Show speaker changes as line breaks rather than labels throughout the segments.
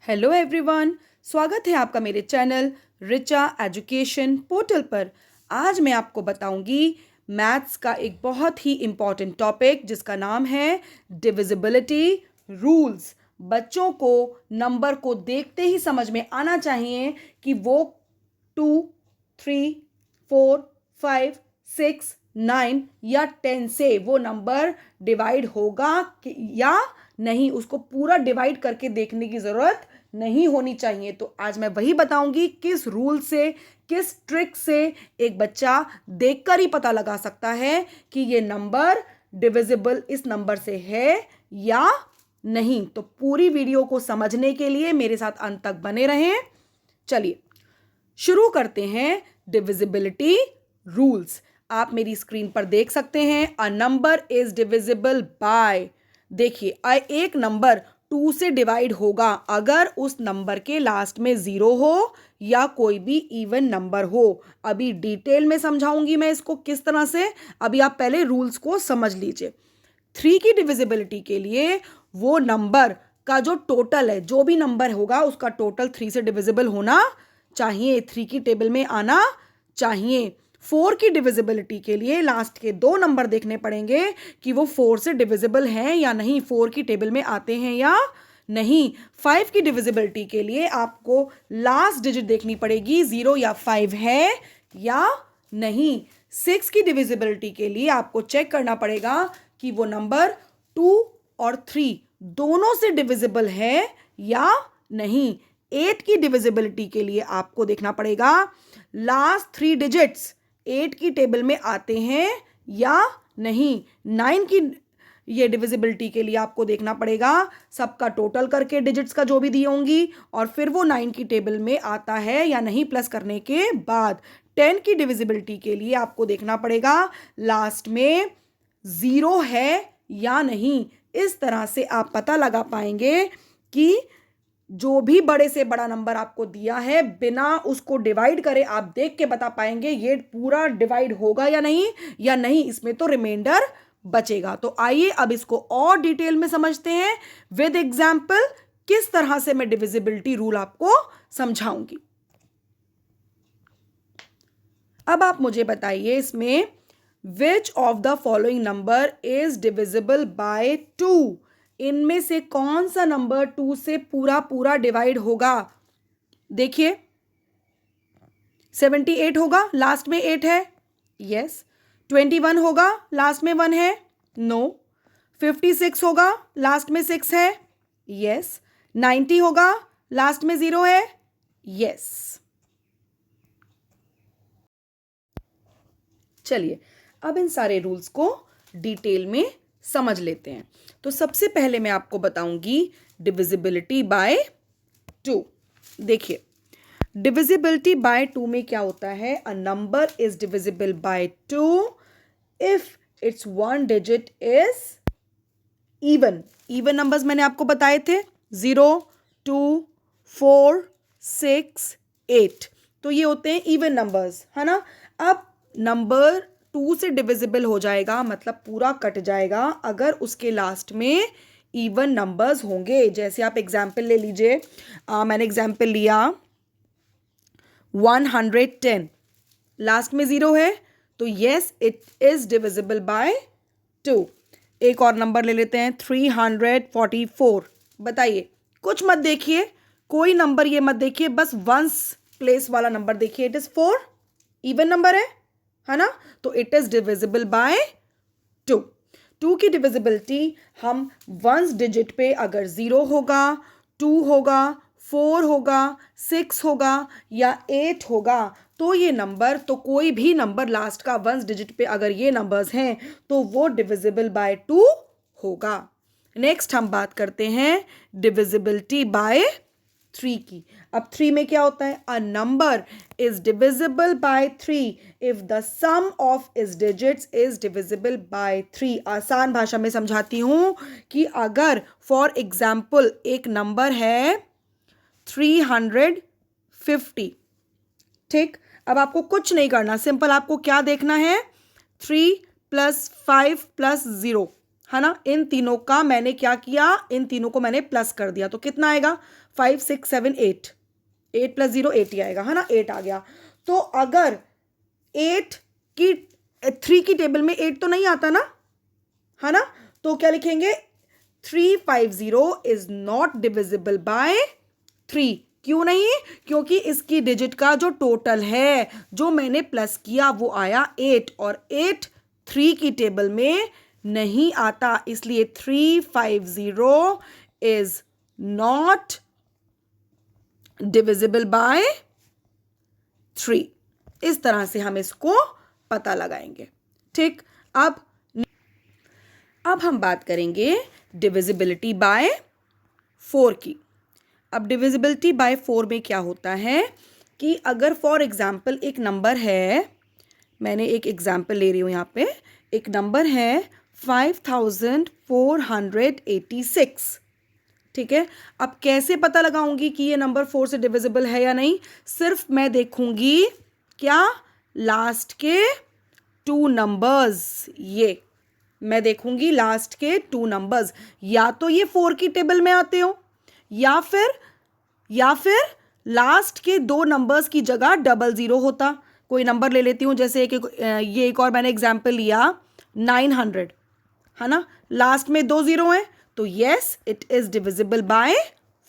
Hello everyone, स्वागत है आपका मेरे चैनल रिचा एजुकेशन पोर्टल पर। आज मैं आपको बताऊंगी मैथ्स का एक बहुत ही इम्पॉर्टेंट टॉपिक जिसका नाम है डिविजिबिलिटी रूल्स। बच्चों को नंबर को देखते ही समझ में आना चाहिए कि वो 2, 3, 4, 5, 6, 9 या 10 से वो नंबर डिवाइड होगा या नहीं, उसको पूरा डिवाइड करके देखने की ज़रूरत नहीं होनी चाहिए। तो आज मैं वही बताऊंगी किस रूल से, किस ट्रिक से एक बच्चा देखकर ही पता लगा सकता है कि ये नंबर डिविजिबल इस नंबर से है या नहीं। तो पूरी वीडियो को समझने के लिए मेरे साथ अंत तक बने रहें। चलिए शुरू करते हैं डिविजिबिलिटी रूल्स। आप मेरी स्क्रीन पर देख सकते हैं अ नंबर इज डिविजिबल बाय। देखिए एक नंबर 2 से डिवाइड होगा अगर उस नंबर के लास्ट में 0 हो या कोई भी इवन नंबर हो। अभी डिटेल में समझाऊंगी मैं इसको किस तरह से। अभी आप पहले रूल्स को समझ लीजिए। 3 की डिविजिबिलिटी के लिए वो नंबर का जो टोटल है, जो भी नंबर होगा उसका टोटल 3 से डिविजिबल होना चाहिए, 3 की टेबल में आना चाहिए। 4 की डिविजिबिलिटी के लिए लास्ट के 2 नंबर देखने पड़ेंगे कि वो 4 से डिविजिबल हैं या नहीं, 4 की टेबल में आते हैं या नहीं। 5 की डिविजिबिलिटी के लिए आपको लास्ट डिजिट देखनी पड़ेगी, 0 या 5 है या नहीं। 6 की डिविजिबिलिटी के लिए आपको चेक करना पड़ेगा कि वो नंबर 2 और 3 दोनों से डिविजिबल है या नहीं। 8 की डिविजिबिलिटी के लिए आपको देखना पड़ेगा लास्ट 3 डिजिट्स 8 की टेबल में आते हैं या नहीं। 9 की ये डिविजिबिलिटी के लिए आपको देखना पड़ेगा सबका टोटल करके डिजिट्स का जो भी दी होंगी और फिर वो 9 की टेबल में आता है या नहीं प्लस करने के बाद। 10 की डिविजिबिलिटी के लिए आपको देखना पड़ेगा लास्ट में 0 है या नहीं। इस तरह से आप पता लगा पाएंगे कि जो भी बड़े से बड़ा नंबर आपको दिया है बिना उसको डिवाइड करे आप देख के बता पाएंगे ये पूरा डिवाइड होगा या नहीं, इसमें तो रिमाइंडर बचेगा। तो आइए अब इसको और डिटेल में समझते हैं विद एग्जाम्पल किस तरह से मैं डिविजिबिलिटी रूल आपको समझाऊंगी। अब आप मुझे बताइए इसमें which of the following number is divisible bye 2। इनमें से कौन सा नंबर 2 से पूरा पूरा डिवाइड होगा। देखिए 78 होगा, लास्ट में 8 है, यस। 21 होगा, लास्ट में 1 है, नो। 56 होगा, लास्ट में 6 है, यस। 90 होगा, लास्ट में 0 है, यस। चलिए अब इन सारे रूल्स को डिटेल में समझ लेते हैं। तो सबसे पहले मैं आपको बताऊंगी डिविजिबिलिटी बाय 2। देखिए डिविजिबिलिटी बाय 2 में क्या होता है, a number is divisible bye 2 if it's one digit is even. Even numbers मैंने आपको बताए थे 0, 2, 4, 6, 8। तो ये होते हैं इवन नंबर्स, है ना। अब नंबर 2 से डिविजिबल हो जाएगा मतलब पूरा कट जाएगा अगर उसके लास्ट में इवन नंबर्स होंगे। जैसे आप एग्जाम्पल ले लीजिए, मैंने एग्जाम्पल लिया 110, लास्ट में 0 है तो yes it is divisible bye 2। एक और नंबर ले लेते हैं 344। बताइए, कुछ मत देखिए, कोई नंबर ये मत देखिए, बस वंस प्लेस वाला नंबर देखिए। इट इज 4, इवन नंबर है ना, तो इट इज डिविजिबल बाय 2। 2 की डिविजिबिलिटी हम वंस डिजिट पे अगर 0 होगा, 2 होगा, 4 होगा, 6 होगा या 8 होगा तो ये नंबर, तो कोई भी नंबर लास्ट का वंस डिजिट पे अगर ये नंबर्स हैं तो वो डिविजिबल बाय 2 होगा। नेक्स्ट हम बात करते हैं डिविजिबिलिटी बाय 3 की। अब 3 में क्या होता है, a number is divisible by 3 if the sum of is digits is divisible by 3। आसान भाषा में समझाती हूं कि अगर फॉर एग्जाम्पल एक नंबर है 350, ठीक। अब आपको कुछ नहीं करना, सिंपल आपको क्या देखना है, 3 + 5 + 0, है ना। इन तीनों का मैंने क्या किया, इन तीनों को मैंने प्लस कर दिया, तो कितना आएगा 5 6 7 8, 8 + 0 8 ही आएगा, है ना, 8 आ गया। तो अगर 8 की 3 की टेबल में 8 तो नहीं आता ना, है ना, तो क्या लिखेंगे 350 इज नॉट डिविजिबल बाय 3। क्यों नहीं? क्योंकि इसकी डिजिट का जो टोटल है जो मैंने प्लस किया वो आया 8, और 8 3 की टेबल में नहीं आता, इसलिए 350 इज नॉट डिविजिबल बाय 3। इस तरह से हम इसको पता लगाएंगे। ठीक, अब हम बात करेंगे डिविजिबिलिटी बाय 4 की। अब डिविजिबिलिटी बाय 4 में क्या होता है कि अगर फॉर एग्जाम्पल एक नंबर है, मैंने एक एग्जाम्पल ले रही हूँ यहाँ पे, एक नंबर है 5486, ठीक है। अब कैसे पता लगाऊंगी कि ये नंबर 4 से डिविजिबल है या नहीं? सिर्फ मैं देखूंगी क्या, लास्ट के 2 नंबर्स, ये मैं देखूंगी लास्ट के 2 नंबर्स, या तो ये 4 की टेबल में आते हो या फिर लास्ट के 2 नंबर्स की जगह 00 होता। कोई नंबर ले लेती हूँ, जैसे ये एक और मैंने एग्जाम्पल लिया 900, है ना, लास्ट में 2 0 हैं, तो yes it is divisible bye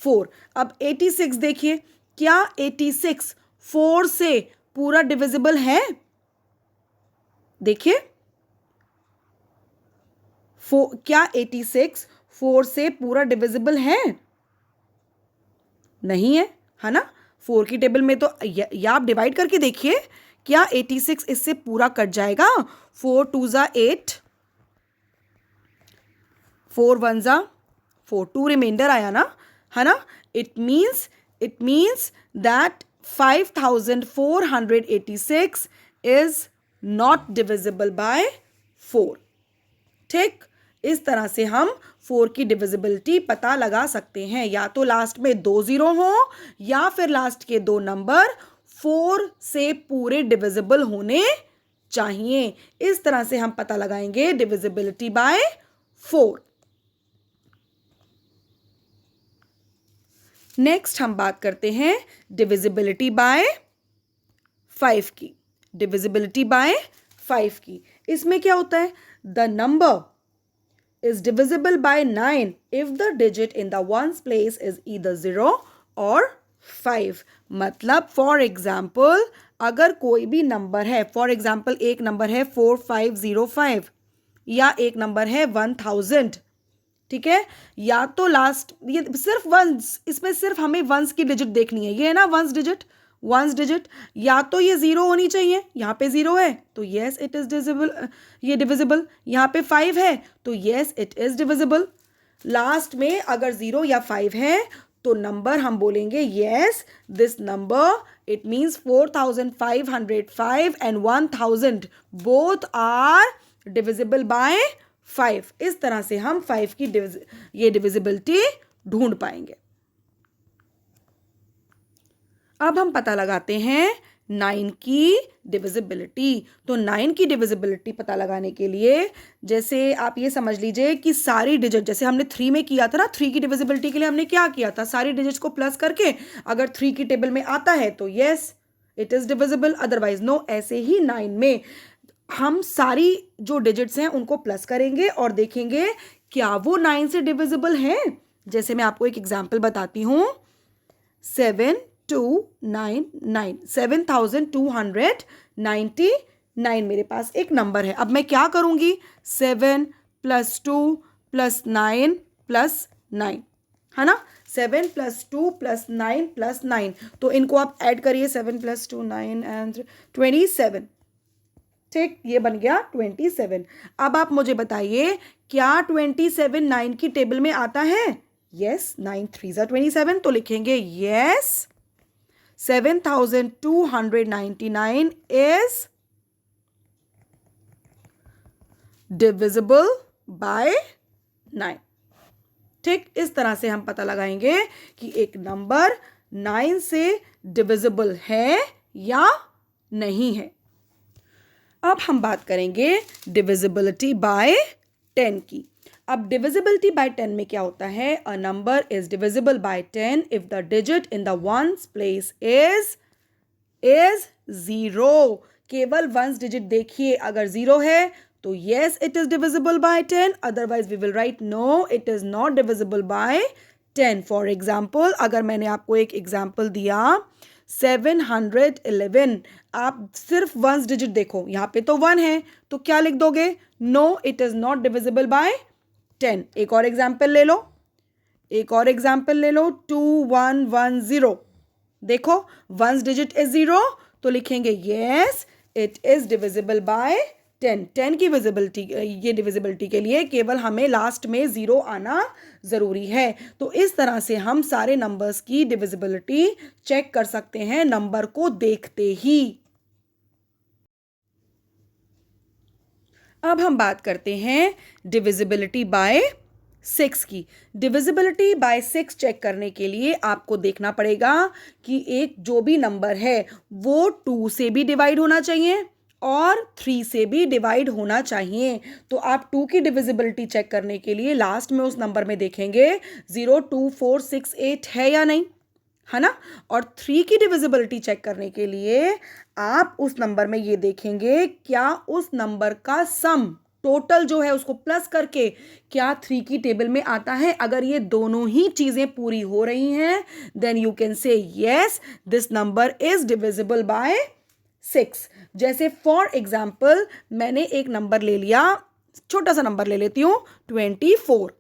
4। अब 86 देखिए, क्या 86 4 से पूरा डिविजिबल है? देखिए, क्या 86 4 से पूरा डिविजिबल है? नहीं है, है ना। 4 की टेबल में तो या आप डिवाइड करके देखिए, क्या 86 इससे पूरा कट जाएगा? 4 2 ज़ा 8, 4 1 ज़ा 4, 2 रिमाइंडर आया ना, है ना। It means that 5486 is not divisible bye 4। ठीक, इस तरह से हम 4 की डिविजिबिलिटी पता लगा सकते हैं, या तो लास्ट में 2 0 हो या फिर लास्ट के 2 नंबर 4 से पूरे डिविजिबल होने चाहिए। इस तरह से हम पता लगाएंगे डिविजिबिलिटी बाय 4। नेक्स्ट हम बात करते हैं डिविजिबिलिटी बाय 5 की। डिविजिबिलिटी बाय 5 की, इसमें क्या होता है, the number is divisible by 9 if the digit in the ones place is either 0 or 5। मतलब फॉर एग्जाम्पल अगर कोई भी नंबर है, फॉर एग्जाम्पल एक नंबर है 4505 या एक नंबर है 1000, ठीक है, या तो लास्ट ये सिर्फ वंस, इसमें सिर्फ हमें वंस की डिजिट देखनी है, ये है ना वंस डिजिट, या तो ये 0 होनी चाहिए, यहाँ पे 0 है तो येस इट इज डिविजिबल, ये डिविजिबल, यहाँ पे 5 है तो yes it is divisible. Last में अगर 0 या 5 है तो नंबर हम बोलेंगे yes this number, it means 4505 and 1000 both are divisible by 5। इस तरह से हम 5 की ये डिविजिबिलिटी ढूंढ पाएंगे। अब हम पता लगाते हैं 9 की डिविजिबिलिटी। तो 9 की डिविजिबिलिटी पता लगाने के लिए जैसे आप ये समझ लीजिए कि सारी डिजिट, जैसे हमने 3 में किया था ना, 3 की डिविजिबिलिटी के लिए हमने क्या किया था, सारी डिजिट्स को प्लस करके अगर 3 की टेबल में आता है तो yes it is divisible, otherwise no. ऐसे ही 9 में हम सारी जो डिजिट्स हैं उनको प्लस करेंगे और देखेंगे क्या वो 9 से डिविजिबल है। जैसे मैं आपको एक एग्जाम्पल बताती हूँ, 7299 मेरे पास एक नंबर है। अब मैं क्या करूंगी, 7 + 2 + 9 + 9, है ना, 7 + 2 + 9 + 9, तो इनको आप ऐड करिए, 7 + 2 9 एंड 27, ठीक, ये बन गया 27। अब आप मुझे बताइए क्या 27 9 की टेबल में आता है? यस, 9 3 ज़ा 27, तो लिखेंगे यस 7299 is divisible by 9। ठीक, इस तरह से हम पता लगाएंगे कि एक नंबर 9 से डिविजिबल है या नहीं है। अब हम बात करेंगे डिविजिबिलिटी बाय 10 की। अब डिविजिबिलिटी बाय 10 में क्या होता है? A number is divisible by 10 if the digit in the ones place is 0। केवल वंस डिजिट देखिए, अगर 0 है तो yes it is divisible by 10, otherwise we will write no it is not divisible by 10। For example, अगर मैंने आपको एक example दिया 711, आप सिर्फ वंस डिजिट देखो, यहाँ पे तो 1 है तो क्या लिख दोगे? No it is not divisible by 10। एक और एग्जाम्पल ले लो, 2110। देखो वंस डिजिट इज 0 तो लिखेंगे yes it is divisible by 10। 10 की विजिबिलिटी, ये डिविजिबिलिटी के लिए केवल हमें लास्ट में 0 आना ज़रूरी है। तो इस तरह से हम सारे नंबर्स की डिविजिबिलिटी चेक कर सकते हैं नंबर को देखते ही। अब हम बात करते हैं डिविजिबिलिटी बाय 6 की। डिविजिबिलिटी बाय 6 चेक करने के लिए आपको देखना पड़ेगा कि एक जो भी नंबर है वो 2 से भी डिवाइड होना चाहिए और 3 से भी डिवाइड होना चाहिए। तो आप 2 की डिविजिबिलिटी चेक करने के लिए लास्ट में उस नंबर में देखेंगे 0 2 4 6 8 है या नहीं, है ना। और 3 की डिविजिबिलिटी चेक करने के लिए आप उस नंबर में ये देखेंगे क्या उस नंबर का सम टोटल जो है उसको प्लस करके क्या 3 की टेबल में आता है। अगर ये दोनों ही चीजें पूरी हो रही हैं then you can say yes this number is divisible by 6। जैसे फॉर एग्जाम्पल मैंने एक नंबर ले लिया, छोटा सा नंबर ले लेती हूं 24।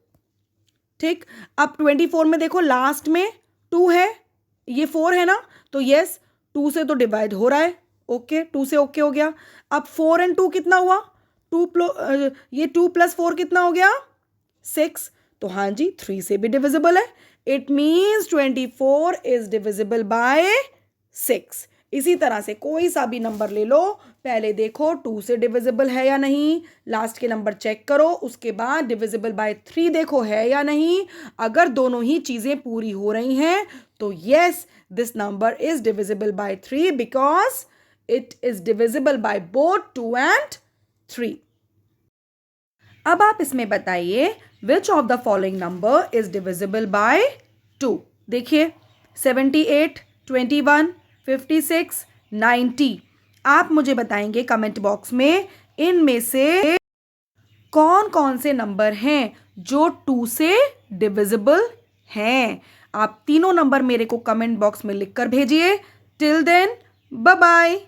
ठीक, अब 24 में देखो लास्ट में 2 है, ये 4 है ना, तो यस 2 से तो डिवाइड हो रहा है, ओके 2 से ओके हो गया। अब 4 एंड 2 कितना हुआ? ये 2 प्लस 4 कितना हो गया? 6। तो हाँ जी 3 से भी डिविजिबल है। It means 24 is divisible by 6। इसी तरह से कोई सा भी नंबर ले लो, पहले देखो 2 से डिविजिबल है या नहीं, लास्ट के नंबर चेक करो, उसके बाद डिविजिबल बाय 3 देखो है या नहीं। अगर दोनों ही चीजें पूरी हो रही हैं तो yes this number is divisible by 3 because it is divisible by both 2 and 3। अब आप इसमें बताइए which of the following number is divisible bye 2। देखिए 78, 21, 56, 90। आप मुझे बताएंगे कमेंट बॉक्स में इनमें से कौन कौन से नंबर हैं जो 2 से डिविजिबल हैं। आप तीनों नंबर मेरे को कमेंट बॉक्स में लिखकर भेजिए। Till then bye bye.